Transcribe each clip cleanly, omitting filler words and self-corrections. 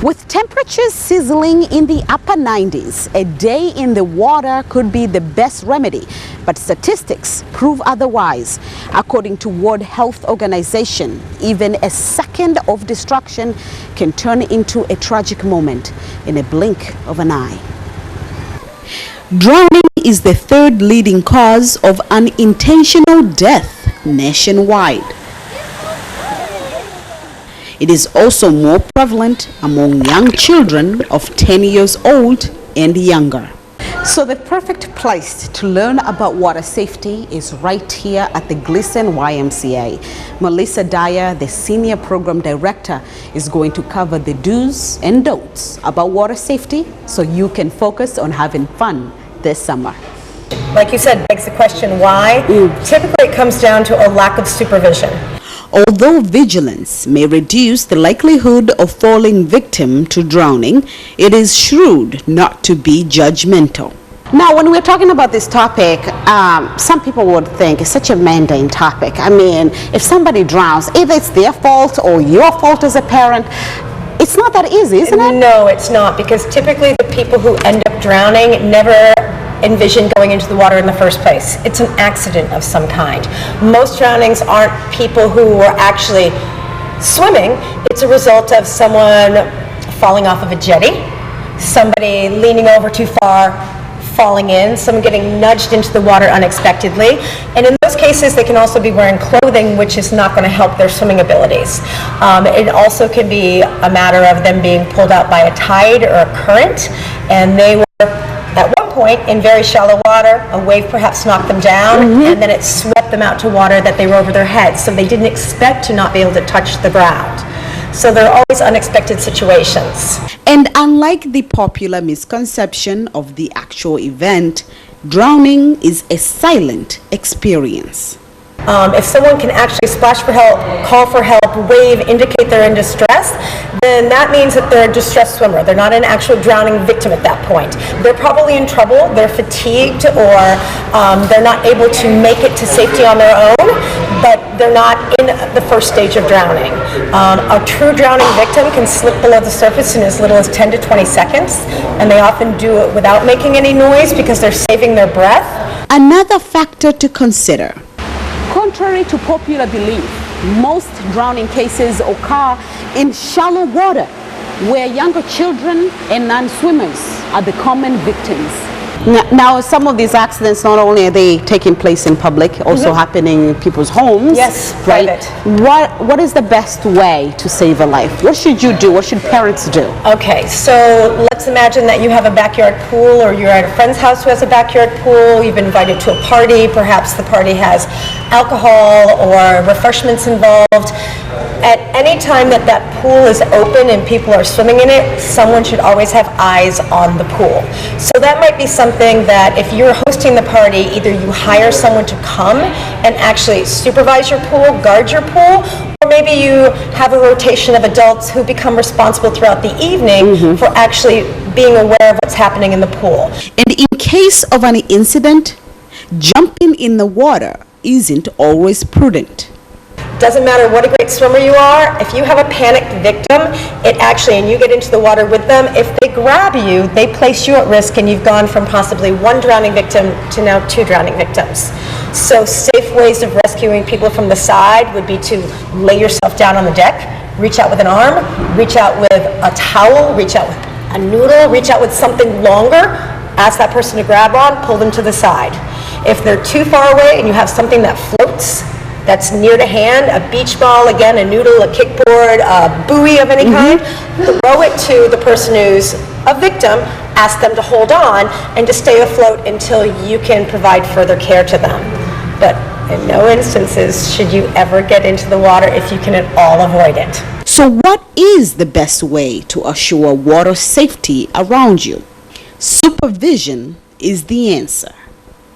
With temperatures sizzling in the upper 90s, a day in the water could be the best remedy, but statistics prove otherwise. According to World Health Organization, even a second of destruction can turn into a tragic moment in a blink of an eye. Drowning is the third leading cause of unintentional death nationwide. It is also more prevalent among young children of 10 years old and younger. So the perfect place to learn about water safety is right here at the Gleason YMCA. Melissa Dyer, the Senior Program Director, is going to cover the do's and don'ts about water safety so you can focus on having fun this summer. Like you said, begs the question why. Typically it comes down to a lack of supervision. Although vigilance may reduce the likelihood of falling victim to drowning, it is shrewd not to be judgmental. Now, when we're talking about this topic, some people would think it's such a mundane topic. I mean, if somebody drowns, either it's their fault or your fault as a parent. It's not that easy, isn't it? No, it's not, because typically the people who end up drowning never envision going into the water in the first place. It's an accident of some kind. Most drownings aren't people who were actually swimming. It's a result of someone falling off of a jetty, somebody leaning over too far, falling in, someone getting nudged into the water unexpectedly. And in those cases, they can also be wearing clothing which is not going to help their swimming abilities. It also can be a matter of them being pulled out by a tide or a current, and they were at one point in very shallow water, a wave perhaps knocked them down, and then it swept them out to water that they were over their heads, so they didn't expect to not be able to touch the ground. So there are always unexpected situations. And unlike the popular misconception of the actual event, drowning is a silent experience. If someone can actually splash for help, call for help, wave, indicate they're in distress, then that means that they're a distressed swimmer. They're not an actual drowning victim at that point. They're probably in trouble, they're fatigued, or they're not able to make it to safety on their own, but they're not in the first stage of drowning. A true drowning victim can slip below the surface in as little as 10 to 20 seconds, and they often do it without making any noise because they're saving their breath. Another factor to consider. Contrary to popular belief, most drowning cases occur in shallow water, where younger children and non-swimmers are the common victims. Now, some of these accidents, not only are they taking place in public, also happening in people's homes. Yes, right? private. What is the best way to save a life? What should you do? What should parents do? Okay, so let's imagine that you have a backyard pool, or you're at a friend's house who has a backyard pool. You've been invited to a party. Perhaps the party has alcohol or refreshments involved. At any time that that pool is open and people are swimming in it, someone should always have eyes on the pool. So that might be something that if you're hosting the party, either you hire someone to come and actually supervise your pool, guard your pool, or maybe you have a rotation of adults who become responsible throughout the evening for actually being aware of what's happening in the pool. And in case of an incident, jumping in the water isn't always prudent. Doesn't matter what a great swimmer you are, if you have a panicked victim, and you get into the water with them, if they grab you, they place you at risk, and you've gone from possibly one drowning victim to now 2 drowning victims. So safe ways of rescuing people from the side would be to lay yourself down on the deck, reach out with an arm, reach out with a towel, reach out with a noodle, reach out with something longer, ask that person to grab on, pull them to the side. If they're too far away and you have something that floats, that's near to hand, a beach ball, again, a noodle, a kickboard, a buoy of any kind, throw it to the person who's a victim, ask them to hold on and to stay afloat until you can provide further care to them. But in no instances should you ever get into the water if you can at all avoid it. So what is the best way to assure water safety around you? Supervision is the answer.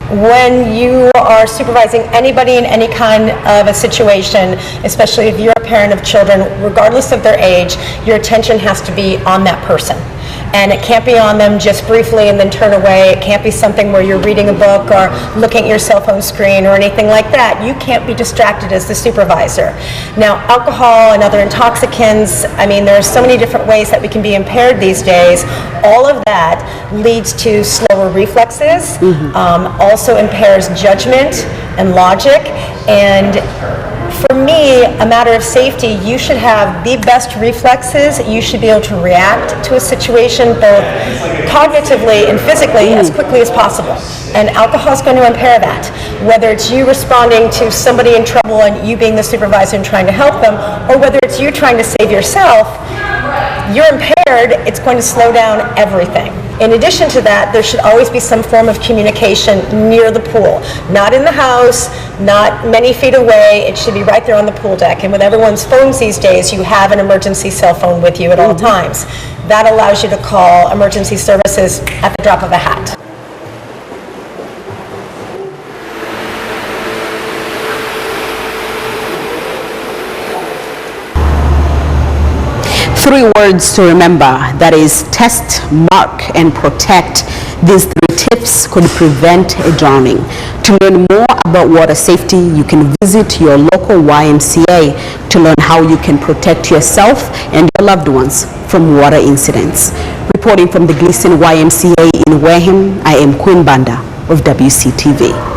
When you are supervising anybody in any kind of a situation, especially if you're a parent of children, regardless of their age, your attention has to be on that person. And it can't be on them just briefly and then turn away. It can't be something where you're reading a book or looking at your cell phone screen or anything like that. You can't be distracted as the supervisor. Now, alcohol and other intoxicants, I mean, there are so many different ways that we can be impaired these days. All of that leads to slower reflexes, also impairs judgment and logic, and for me, a matter of safety, you should have the best reflexes. You should be able to react to a situation both cognitively and physically as quickly as possible. And alcohol is going to impair that. Whether it's you responding to somebody in trouble and you being the supervisor and trying to help them, or whether it's you trying to save yourself, you're impaired, it's going to slow down everything. In addition to that, there should always be some form of communication near the pool. Not in the house, not many feet away, it should be right there on the pool deck. And with everyone's phones these days, you have an emergency cell phone with you at all times. That allows you to call emergency services at the drop of a hat. 3 words to remember, that is test, mark, and protect. These 3 tips could prevent a drowning. To learn more about water safety, you can visit your local YMCA to learn how you can protect yourself and your loved ones from water incidents. Reporting from the Gleason YMCA in Wareham, I am Queen Banda of WCTV.